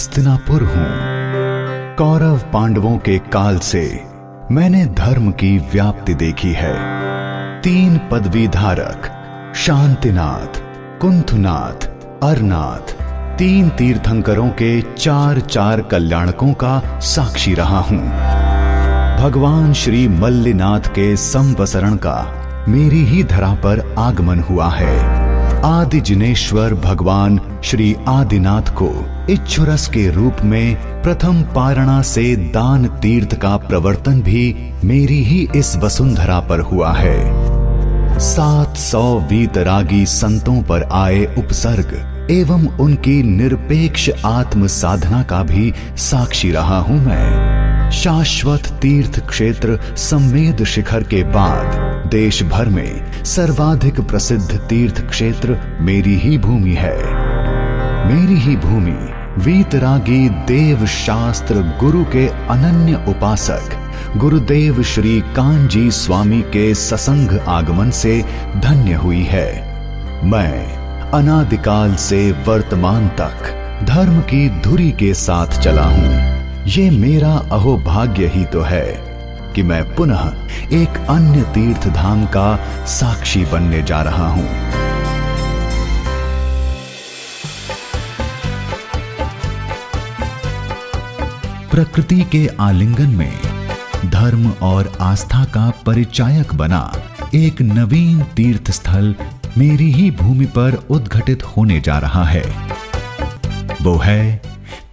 हस्तिनापुर हूं। कौरव पांडवों के काल से मैंने धर्म की व्याप्ति देखी है। 3 पदवी धारक शांतिनाथ, कुंथुनाथ, अरनाथ, 3 तीर्थंकरों के 4 कल्याणकों का साक्षी रहा हूं। भगवान श्री मल्लिनाथ के संवसरण का मेरी ही धरा पर आगमन हुआ है। आदि जिनेश्वर भगवान श्री आदिनाथ को इच्छुरस के रूप में प्रथम पारणा से दान तीर्थ का प्रवर्तन भी मेरी ही इस वसुंधरा पर हुआ है। 700 वीतरागी संतों पर आए उपसर्ग एवं उनकी निरपेक्ष आत्म साधना का भी साक्षी रहा हूं मैं। शाश्वत तीर्थ क्षेत्र सम्मेद शिखर के बाद देश भर में सर्वाधिक प्रसिद्ध तीर्थ क्षेत्र मेरी ही भूमि है। मेरी ही भूमि वीतरागी देव शास्त्र गुरु के अनन्य उपासक गुरुदेव श्री कांजी स्वामी के ससंग आगमन से धन्य हुई है। मैं अनादिकाल से वर्तमान तक धर्म की धुरी के साथ चला हूं। ये मेरा अहोभाग्य ही तो है कि मैं पुनः एक अन्य तीर्थ धाम का साक्षी बनने जा रहा हूं। प्रकृति के आलिंगन में धर्म और आस्था का परिचायक बना एक नवीन तीर्थ स्थल मेरी ही भूमि पर उद्घटित होने जा रहा है। वो है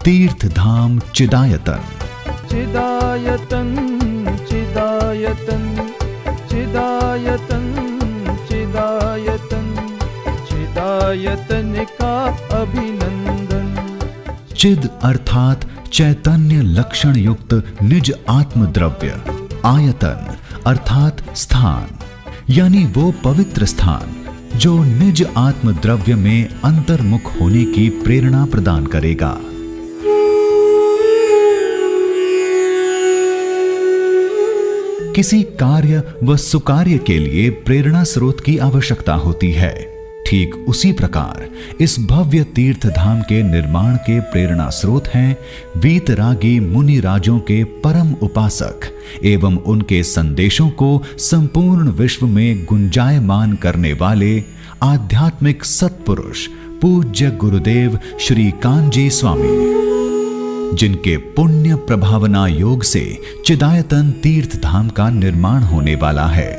तीर्थ धाम चिदायतन। चिदायतन चिदायतन चिदायतन चिदायतन चिदायतन का अभिनंदन। चिद अर्थात चैतन्य लक्षण युक्त निज आत्म द्रव्य, आयतन अर्थात स्थान, यानी वो पवित्र स्थान जो निज आत्म द्रव्य में अंतर्मुख होने की प्रेरणा प्रदान करेगा। किसी कार्य व सुकार्य के लिए प्रेरणा स्रोत की आवश्यकता होती है। ठीक उसी प्रकार इस भव्य तीर्थ धाम के निर्माण के प्रेरणा स्रोत हैं वीतरागी मुनि राजों के परम उपासक एवं उनके संदेशों को संपूर्ण विश्व में गुंजायमान करने वाले आध्यात्मिक सत्पुरुष पूज्य गुरुदेव श्री कांजी स्वामी, जिनके पुण्य प्रभावना योग से चिदायतन तीर्थ धाम का निर्माण होने वाला है।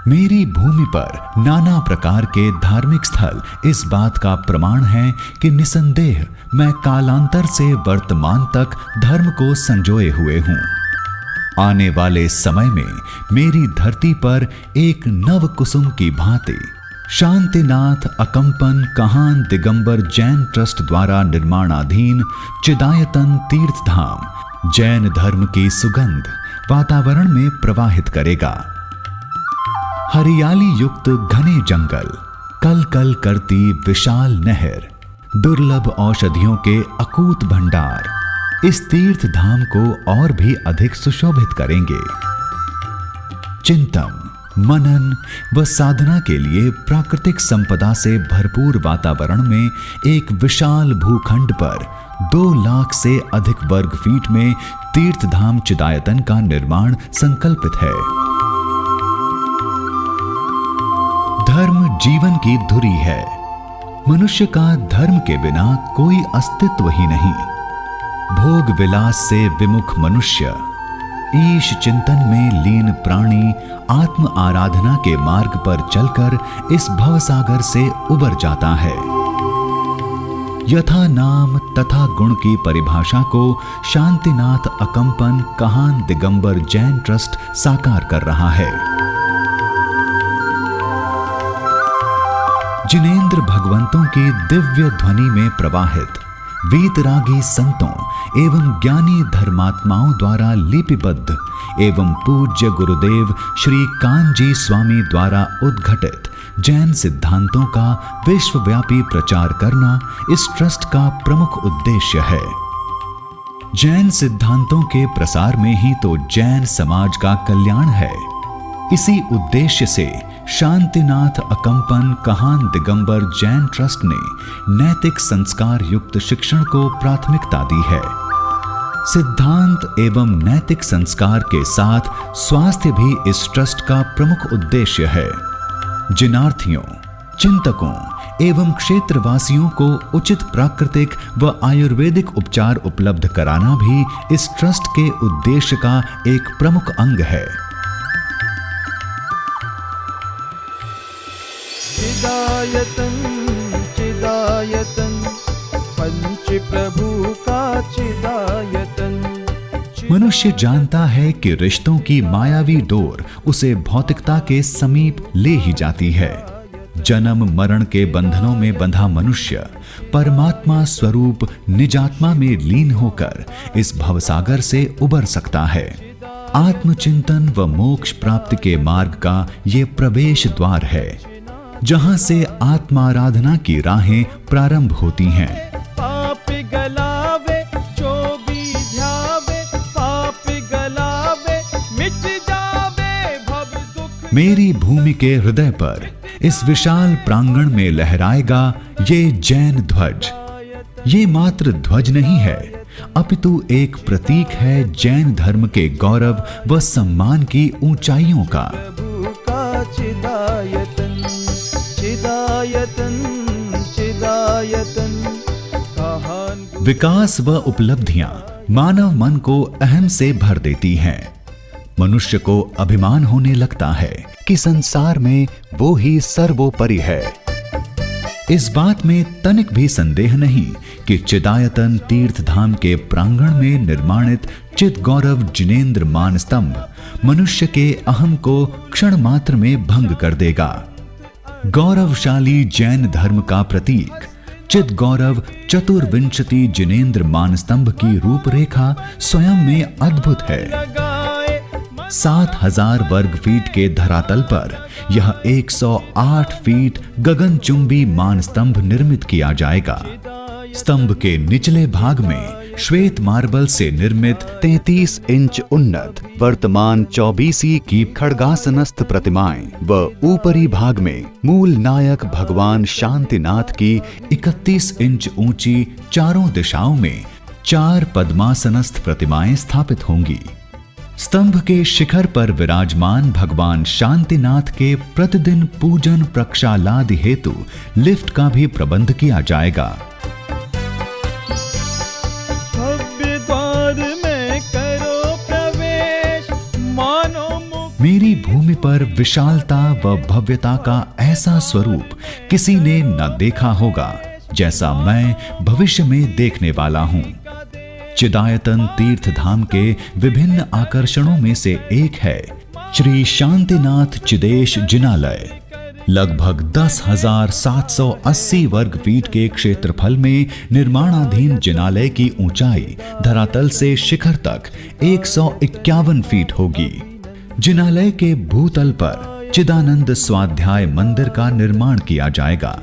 मेरी भूमि पर नाना प्रकार के धार्मिक स्थल इस बात का प्रमाण है कि निसंदेह मैं कालांतर से वर्तमान तक धर्म को संजोए हुए हूं। आने वाले समय में मेरी धरती पर एक नव कुसुम की भांति शांतिनाथ अकंपन कहान दिगंबर जैन ट्रस्ट द्वारा निर्माणाधीन चिदायतन तीर्थ धाम जैन धर्म की सुगंध वातावरण में प्रवाहित करेगा। हरियाली युक्त घने जंगल, कल कल करती विशाल नहर, दुर्लभ औषधियों के अकूत भंडार इस तीर्थ धाम को और भी अधिक सुशोभित करेंगे। चिंतन, मनन व साधना के लिए प्राकृतिक संपदा से भरपूर वातावरण में एक विशाल भूखंड पर 2 लाख से अधिक वर्ग फीट में तीर्थ धाम चिदायतन का निर्माण संकल्पित है। धर्म जीवन की धुरी है। मनुष्य का धर्म के बिना कोई अस्तित्व ही नहीं। भोग विलास से विमुख मनुष्य, ईश चिंतन में लीन प्राणी आत्म आराधना के मार्ग पर चलकर इस भवसागर से उबर जाता है। यथा नाम तथा गुण की परिभाषा को शांतिनाथ अकंपन कहान दिगंबर जैन ट्रस्ट साकार कर रहा है। जिनेंद्र भगवंतों की दिव्य ध्वनि में प्रवाहित वीतरागी संतों एवं ज्ञानी धर्मात्माओं द्वारा लिपिबद्ध एवं पूज्य गुरुदेव श्री कांजी स्वामी द्वारा उद्घटित जैन सिद्धांतों का विश्वव्यापी प्रचार करना इस ट्रस्ट का प्रमुख उद्देश्य है। जैन सिद्धांतों के प्रसार में ही तो जैन समाज का कल्याण है। इसी उद्देश्य से शांतिनाथ अकंपन कहान दिगंबर जैन ट्रस्ट ने नैतिक संस्कार युक्त शिक्षण को प्राथमिकता दी है। सिद्धांत एवं नैतिक संस्कार के साथ स्वास्थ्य भी इस ट्रस्ट का प्रमुख उद्देश्य है। जिनार्थियों, चिंतकों एवं क्षेत्रवासियों को उचित प्राकृतिक व आयुर्वेदिक उपचार उपलब्ध कराना भी इस ट्रस्ट के उद्देश्य का एक प्रमुख अंग है। चिदायतन चिदायतन पंच प्रभु का चिदायतन। मनुष्य जानता है कि रिश्तों की मायावी डोर उसे भौतिकता के समीप ले ही जाती है। जन्म मरण के बंधनों में बंधा मनुष्य परमात्मा स्वरूप निजात्मा में लीन होकर इस भवसागर से उबर सकता है। आत्मचिंतन व मोक्ष प्राप्ति के मार्ग का ये प्रवेश द्वार है, जहां से आत्माराधना की राहें प्रारंभ होती हैं। पाप गलावे जो भी ध्यावे, पाप गलावे मिट जावे भव दुख। मेरी भूमि के हृदय पर इस विशाल प्रांगण में लहराएगा ये जैन ध्वज। ये मात्र ध्वज नहीं है, अपितु एक प्रतीक है जैन धर्म के गौरव व सम्मान की ऊंचाइयों का। प्रभु का चिदायतन चिदायतन चिदायतन। कहान विकास व उपलब्धियां मानव मन को अहम से भर देती हैं। मनुष्य को अभिमान होने लगता है कि संसार में वो ही सर्वोपरि है। इस बात में तनिक भी संदेह नहीं कि चिदायतन तीर्थ धाम के प्रांगण में निर्माणित चिद गौरव जिनेंद्र मान स्तंभ मनुष्य के अहम को क्षण मात्र में भंग कर देगा। गौरवशाली जैन धर्म का प्रतीक चिद गौरव चतुर्विंशति जिनेंद्र मान स्तंभ की रूपरेखा स्वयं में अद्भुत है। 7000 वर्ग फीट के धरातल पर यह 108 फीट गगनचुंबी मान स्तंभ निर्मित किया जाएगा। स्तंभ के निचले भाग में श्वेत मार्बल से निर्मित 33 इंच उन्नत वर्तमान 24 की खड्गासनस्थ प्रतिमाएं व ऊपरी भाग में मूल नायक भगवान शांतिनाथ की 31 इंच ऊंची चारों दिशाओं में 4 पद्मासनस्थ प्रतिमाएं स्थापित होंगी। स्तंभ के शिखर पर विराजमान भगवान शांतिनाथ के प्रतिदिन पूजन प्रक्षालादि हेतु लिफ्ट का भी प्रबंध किया जाएगा। भव्य द्वार में करो प्रवेश, मानो मुक्त। मेरी भूमि पर विशालता व भव्यता का ऐसा स्वरूप किसी ने न देखा होगा जैसा मैं भविष्य में देखने वाला हूं। चिदायतन तीर्थ धाम के विभिन्न आकर्षणों में से एक है श्री शांतिनाथ चिदेश जिनालय। लगभग 10,780 वर्ग फीट के क्षेत्रफल में निर्माणाधीन जिनालय की ऊंचाई धरातल से शिखर तक 151 फीट होगी। जिनालय के भूतल पर चिदानंद स्वाध्याय मंदिर का निर्माण किया जाएगा।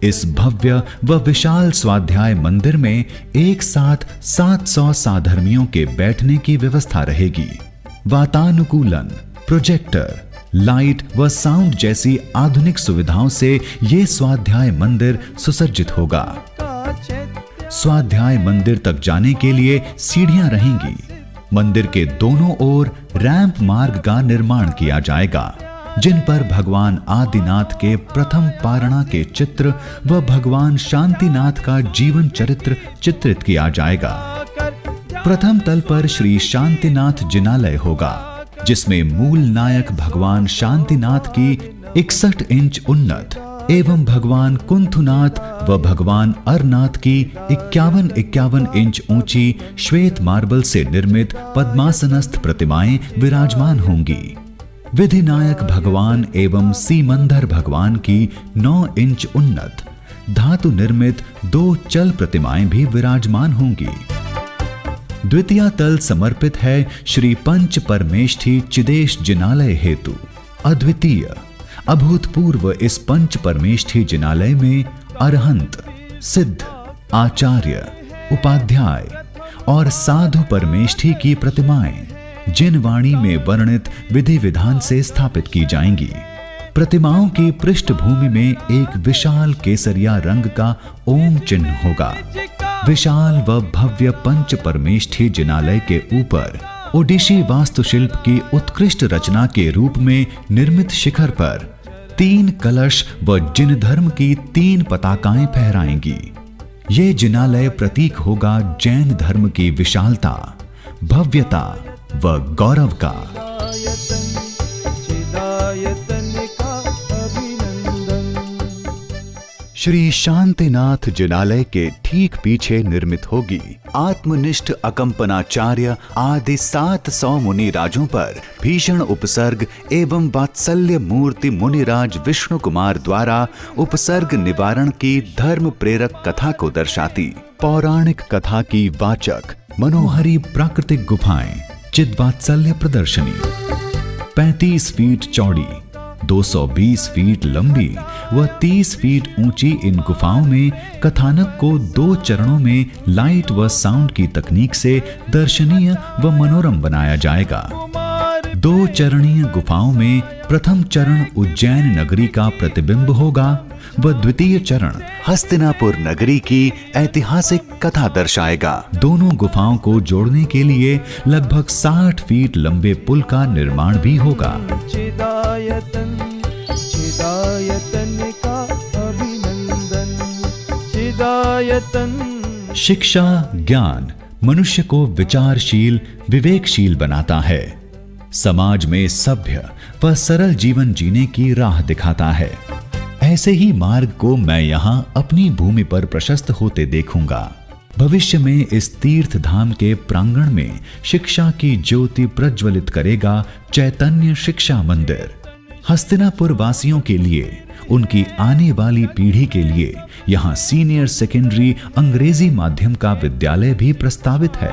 इस भव्य व विशाल स्वाध्याय मंदिर में एक साथ 700 साधर्मियों के बैठने की व्यवस्था रहेगी। वातानुकूलन, प्रोजेक्टर, लाइट व साउंड जैसी आधुनिक सुविधाओं से ये स्वाध्याय मंदिर सुसज्जित होगा। स्वाध्याय मंदिर तक जाने के लिए सीढ़ियां रहेंगी। मंदिर के दोनों ओर रैंप मार्ग का निर्माण किया जाएगा, जिन पर भगवान आदिनाथ के प्रथम पारणा के चित्र व भगवान शांतिनाथ का जीवन चरित्र चित्रित किया जाएगा। प्रथम तल पर श्री शांतिनाथ जिनालय होगा, जिसमें मूल नायक भगवान शांतिनाथ की 61 इंच उन्नत एवं भगवान कुंथुनाथ व भगवान अरनाथ की 51 इंच ऊंची श्वेत मार्बल से निर्मित पद्मासनस्थ प्रतिमाएं विराजमान होंगी। विधिनायक भगवान एवं सीमंधर भगवान की 9 इंच उन्नत धातु निर्मित 2 चल प्रतिमाएं भी विराजमान होंगी। द्वितीय तल समर्पित है श्री पंच परमेष्ठी चिदेश जिनालय हेतु अद्वितीय अभूतपूर्व इस पंच परमेष्ठी जिनालय में अरहंत, सिद्ध, आचार्य, उपाध्याय और साधु परमेष्ठी की प्रतिमाएं जिन वाणी में वर्णित विधि विधान से स्थापित की जाएंगी। प्रतिमाओं की पृष्ठभूमि में एक विशाल केसरिया रंग का ओम चिन्ह होगा। विशाल व भव्य पंच परमेष्ठी जिनालय के ऊपर ओडिशी वास्तुशिल्प की उत्कृष्ट रचना के रूप में निर्मित शिखर पर 3 कलश व जिन धर्म की 3 पताकाएं फहराएंगी। ये जिनालय प्रतीक होगा जैन धर्म की विशालता, भव्यता व गौरव का। श्री शांतिनाथ जिनालय के ठीक पीछे निर्मित होगी आत्मनिष्ठ अकंपनाचार्य आदि 700 मुनि राजों पर भीषण उपसर्ग एवं वात्सल्य मूर्ति मुनिराज विष्णु कुमार द्वारा उपसर्ग निवारण की धर्म प्रेरक कथा को दर्शाती पौराणिक कथा की वाचक मनोहरी प्राकृतिक गुफाएं चिद्वात्सल्य प्रदर्शनी 35 फीट चौड़ी, 220 फीट लंबी व 30 फीट ऊंची इन गुफाओं में कथानक को 2 चरणों में लाइट व साउंड की तकनीक से दर्शनीय व मनोरम बनाया जाएगा। 2 चरणीय गुफाओं में प्रथम चरण उज्जैन नगरी का प्रतिबिंब होगा व द्वितीय चरण हस्तिनापुर नगरी की ऐतिहासिक कथा दर्शाएगा। दोनों गुफाओं को जोड़ने के लिए लगभग 60 फीट लंबे पुल का निर्माण भी होगा। चिदायतन का अभिनंदन, चिदायतन। शिक्षा ज्ञान मनुष्य को विचारशील विवेकशील बनाता है, समाज में सभ्य व सरल जीवन जीने की राह दिखाता है। ऐसे ही मार्ग को मैं यहाँ अपनी भूमि पर प्रशस्त होते देखूंगा। भविष्य में इस तीर्थ धाम के प्रांगण में शिक्षा की ज्योति प्रज्वलित करेगा चैतन्य शिक्षा मंदिर। हस्तिनापुर वासियों के लिए, उनकी आने वाली पीढ़ी के लिए यहाँ सीनियर सेकेंडरी अंग्रेजी माध्यम का विद्यालय भी प्रस्तावित है।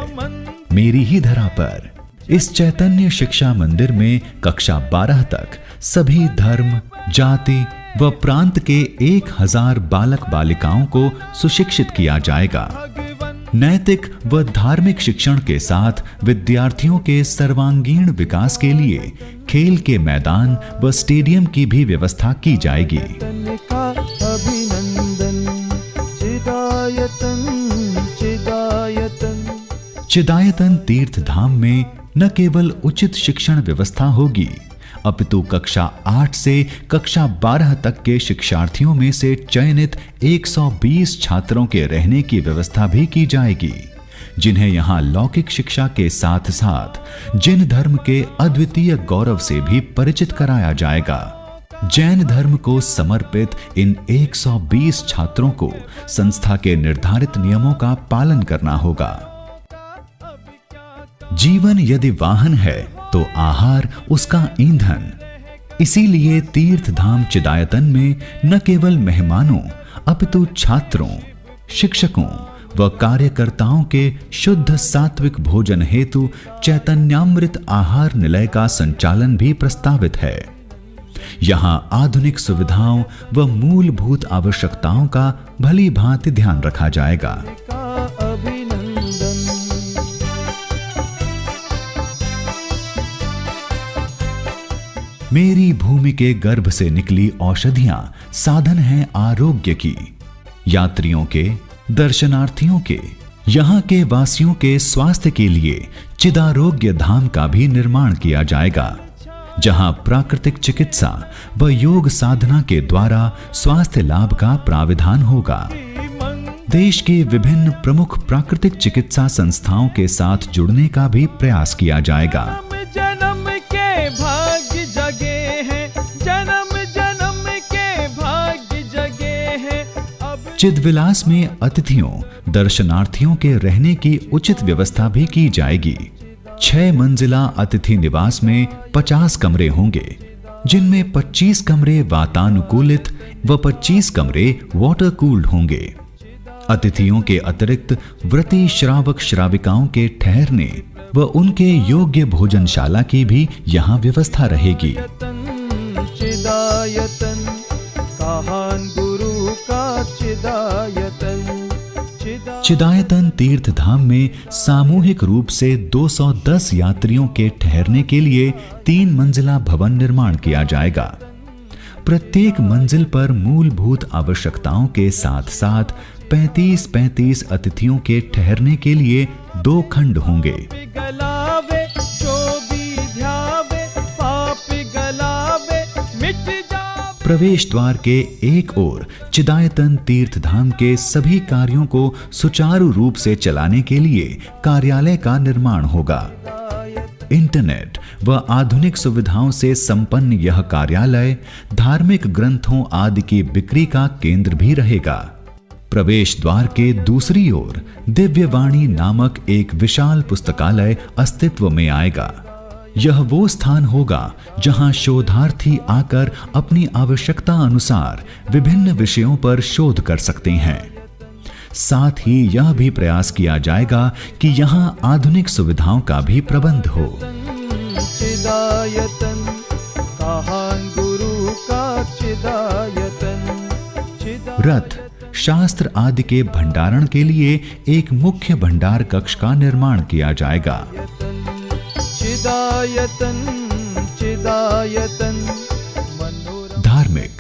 मेरी ही धरा पर इस चैतन्य शिक्षा मंदिर में कक्षा 12 तक सभी धर्म, जाति व प्रांत के 1000 बालक बालिकाओं को सुशिक्षित किया जाएगा। नैतिक व धार्मिक शिक्षण के साथ विद्यार्थियों के सर्वांगीण विकास के लिए खेल के मैदान व स्टेडियम की भी व्यवस्था की जाएगी। चिदायतन तीर्थ धाम में न केवल उचित शिक्षण व्यवस्था होगी, अपितु कक्षा 8 से कक्षा 12 तक के शिक्षार्थियों में से चयनित 120 छात्रों के रहने की व्यवस्था भी की जाएगी, जिन्हें यहाँ लौकिक शिक्षा के साथ साथ जिन धर्म के अद्वितीय गौरव से भी परिचित कराया जाएगा। जैन धर्म को समर्पित इन 120 छात्रों को संस्था के निर्धारित नियमों का पालन करना होगा। जीवन यदि वाहन है तो आहार उसका ईंधन। इसीलिए तीर्थ धाम चिदायतन में न केवल मेहमानों अपितु छात्रों, शिक्षकों व कार्यकर्ताओं के शुद्ध सात्विक भोजन हेतु चैतन्यामृत आहार निलय का संचालन भी प्रस्तावित है। यहाँ आधुनिक सुविधाओं व मूलभूत आवश्यकताओं का भली भांति ध्यान रखा जाएगा। मेरी भूमि के गर्भ से निकली औषधियां साधन हैं आरोग्य की। यात्रियों के, दर्शनार्थियों के, यहाँ के वासियों के स्वास्थ्य के लिए चिदारोग्य धाम का भी निर्माण किया जाएगा, जहाँ प्राकृतिक चिकित्सा व योग साधना के द्वारा स्वास्थ्य लाभ का प्राविधान होगा। देश की विभिन्न प्रमुख प्राकृतिक चिकित्सा संस्थाओं के साथ जुड़ने का भी प्रयास किया जाएगा। जन्म के भाग्य जगे हैं, जन्म जन्म के भाग्य जगे हैं। अब चिदविलास में अतिथियों, दर्शनार्थियों के रहने की उचित व्यवस्था भी की जाएगी। 6 मंजिला अतिथि निवास में 50 कमरे होंगे, जिनमें 25 कमरे वातानुकूलित व 25 कमरे वाटर कूल्ड होंगे। अतिथियों के अतिरिक्त व्रती श्रावक श्राविकाओं के ठहरने व उनके योग्य भोजनशाला की भी यहाँ व्यवस्था रहेगी। चिदायतन तीर्थ धाम में सामूहिक रूप से 210 यात्रियों के ठहरने के लिए 3 मंजिला भवन निर्माण किया जाएगा। प्रत्येक मंजिल पर मूलभूत आवश्यकताओं के साथ साथ 35-35 अतिथियों के ठहरने के लिए 2 खंड होंगे। गलावे जो भी ध्यावे पाप गलावे मिट जावे। प्रवेश द्वार के एक ओर चिदायतन तीर्थ धाम के सभी कार्यों को सुचारू रूप से चलाने के लिए कार्यालय का निर्माण होगा। इंटरनेट व आधुनिक सुविधाओं से संपन्न यह कार्यालय धार्मिक ग्रंथों आदि की बिक्री का केंद्र भी रहेगा। प्रवेश द्वार के दूसरी ओर दिव्यवाणी नामक एक विशाल पुस्तकालय अस्तित्व में आएगा। यह वो स्थान होगा जहां शोधार्थी आकर अपनी आवश्यकता अनुसार विभिन्न विषयों पर शोध कर सकते हैं। साथ ही यह भी प्रयास किया जाएगा कि यहां आधुनिक सुविधाओं का भी प्रबंध हो। चिदायतन कहान गुरु का चिदायतन। रथ, शास्त्र आदि के भंडारण के लिए एक मुख्य भंडार कक्ष का निर्माण किया जाएगा। चिदायतन चिदायतन। धार्मिक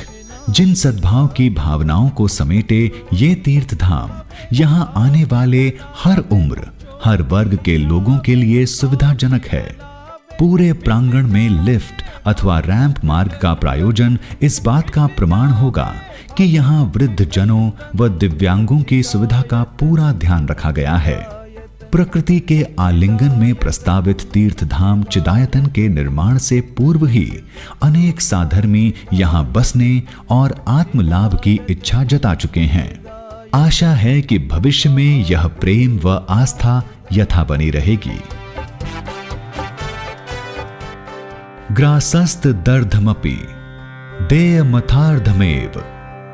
जिन सद्भाव की भावनाओं को समेटे ये तीर्थ धाम यहाँ आने वाले हर उम्र, हर वर्ग के लोगों के लिए सुविधाजनक है। पूरे प्रांगण में लिफ्ट अथवा रैंप मार्ग का प्रायोजन इस बात का प्रमाण होगा कि यहाँ वृद्ध जनों व दिव्यांगों की सुविधा का पूरा ध्यान रखा गया है। प्रकृति के आलिंगन में प्रस्तावित तीर्थ धाम चिदायतन के निर्माण से पूर्व ही अनेक साधर्मी यहाँ बसने और आत्मलाभ की इच्छा जता चुके हैं। आशा है कि भविष्य में यह प्रेम व आस्था यथा बनी रहेगी। ग्रासस्त दर्धमपि देयमथार्धमेव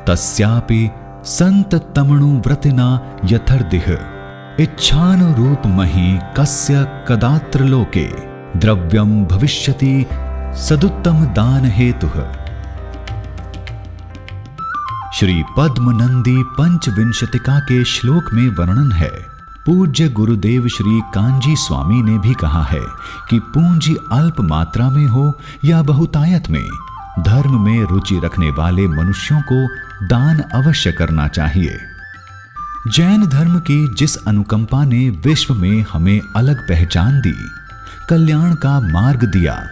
तस्यापि संत तमणु व्रतिना यथर्दिह इच्छानुरूप महि कस्य कदात्र लोके द्रव्यम भविष्यति सदुत्तम दान हेतुः। श्री पद्मनंदी पंचविंशतिका के श्लोक में वर्णन है। पूज्य गुरुदेव श्री कांजी स्वामी ने भी कहा है कि पूंजी अल्प मात्रा में हो या बहुतायत में, धर्म में रुचि रखने वाले मनुष्यों को दान अवश्य करना चाहिए। जैन धर्म की जिस अनुकंपा ने विश्व में हमें अलग पहचान दी, कल्याण का मार्ग दिया,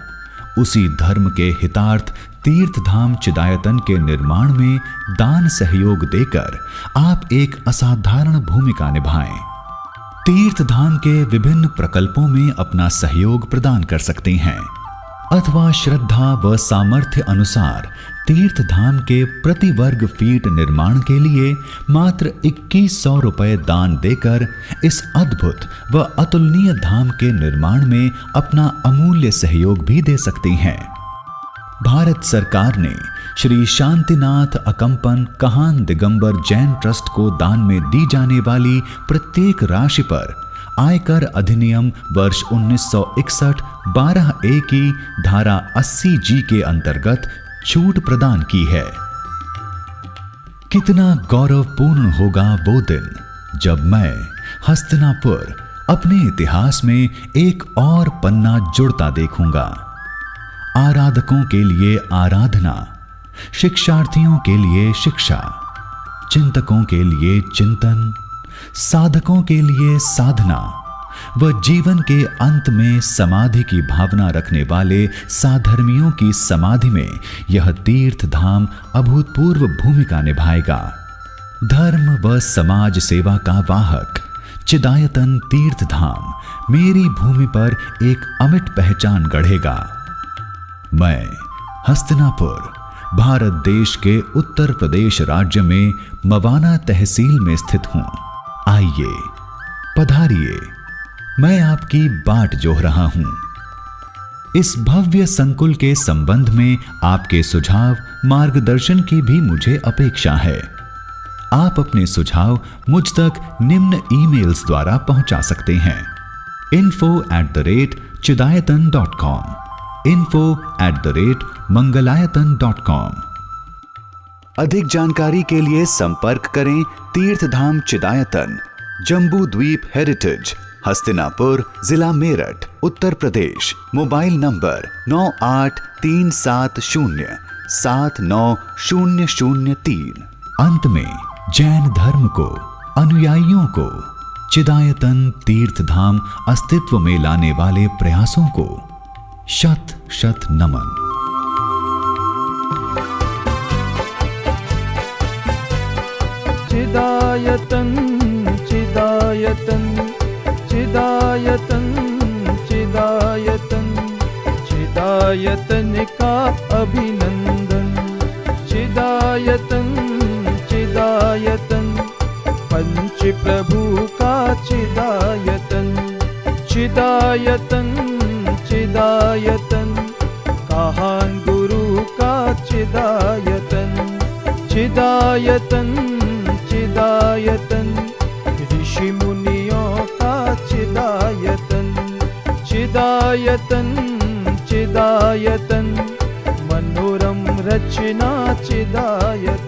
उसी धर्म के हितार्थ तीर्थ धाम चिदायतन के निर्माण में दान सहयोग देकर आप एक असाधारण भूमिका निभाएं। तीर्थ धाम के विभिन्न प्रकल्पों में अपना सहयोग प्रदान कर सकते हैं अथवा श्रद्धा व सामर्थ्य अनुसार तीर्थ धाम के प्रति वर्ग फीट निर्माण के लिए मात्र 2100 रुपए दान देकर इस अद्भुत व अतुलनीय धाम के निर्माण में अपना अमूल्य सहयोग भी दे सकते हैं। भारत सरकार ने श्री शांतिनाथ अकंपन कहान दिगंबर जैन ट्रस्ट को दान में दी जाने वाली प्रत्येक राशि पर आयकर अधिनियम वर्ष 1961 12A की धारा 80G के अंतर्गत छूट प्रदान की है। कितना गौरवपूर्ण होगा वो दिन जब मैं हस्तिनापुर अपने इतिहास में एक और पन्ना जुड़ता देखूंगा। आराधकों के लिए आराधना, शिक्षार्थियों के लिए शिक्षा, चिंतकों के लिए चिंतन, साधकों के लिए साधना व जीवन के अंत में समाधि की भावना रखने वाले साधर्मियों की समाधि में यह तीर्थ धाम अभूतपूर्व भूमिका निभाएगा। धर्म व समाज सेवा का वाहक चिदायतन तीर्थ धाम मेरी भूमि पर एक अमिट पहचान गढ़ेगा। मैं हस्तिनापुर भारत देश के उत्तर प्रदेश राज्य में मवाना तहसील में स्थित हूं। आइए, पधारिए, मैं आपकी बाट जोह रहा हूं। इस भव्य संकुल के संबंध में आपके सुझाव, मार्गदर्शन की भी मुझे अपेक्षा है। आप अपने सुझाव मुझ तक निम्न ईमेल्स द्वारा पहुंचा सकते हैं: info@chidayatan.com, info@mangalayatan.com। अधिक जानकारी के लिए संपर्क करें तीर्थधाम चिदायतन, जम्बू द्वीप हेरिटेज, हस्तिनापुर, जिला मेरठ, उत्तर प्रदेश। Mobile number 9837079003। अंत में जैन धर्म को, अनुयायियों को, चिदायतन तीर्थ धाम अस्तित्व में लाने वाले प्रयासों को शत शत नमन। चिदायतन चिदायतन चिदायतन चिदायतन चिदायतन का अभिनंदन। चिदायतन चिदायतन पंच प्रभु का चिदायतन। चिदायतन चिदायतन कहान गुरु का चिदायतन। चिदायतन चिदायतन ऋषि मुनियों का चिदायतन। चिदायतन चिदायतन मनोरम रचना चिदायतन।